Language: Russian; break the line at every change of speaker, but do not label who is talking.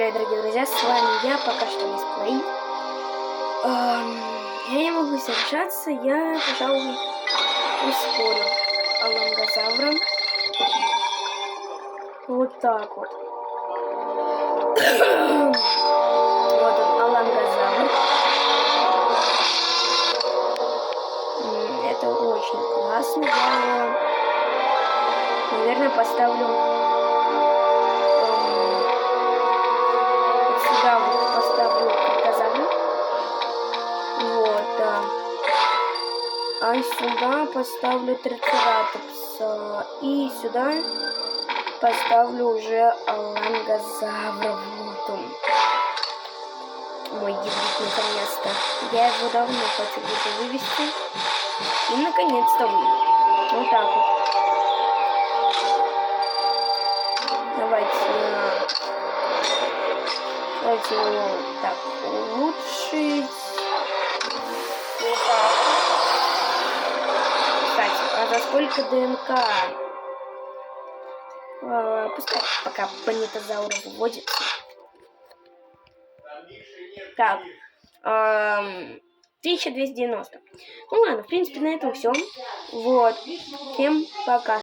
привет, дорогие друзья, с вами я, пока что летсплей. Я не могу сражаться, я, пожалуй, ускорю алангозавра. Вот так вот. Вот он, алангозавр. Это очень классно. Я его, наверное, поставлю вот сюда вот поставлю алангозавра. Вот, да. А сюда поставлю трицератопса. И сюда поставлю уже алангозавра. Вот он. Мой гибрид, наконец-то. Я его давно хочу уже вывести. И наконец-то вывел. Вот так вот. Давайте его так улучшить. Вот так. Кстати, а за сколько ДНК? Пускай пока планетозавр выводит. Так. 1290. Ну ладно, в принципе, на этом все. Вот. Всем пока.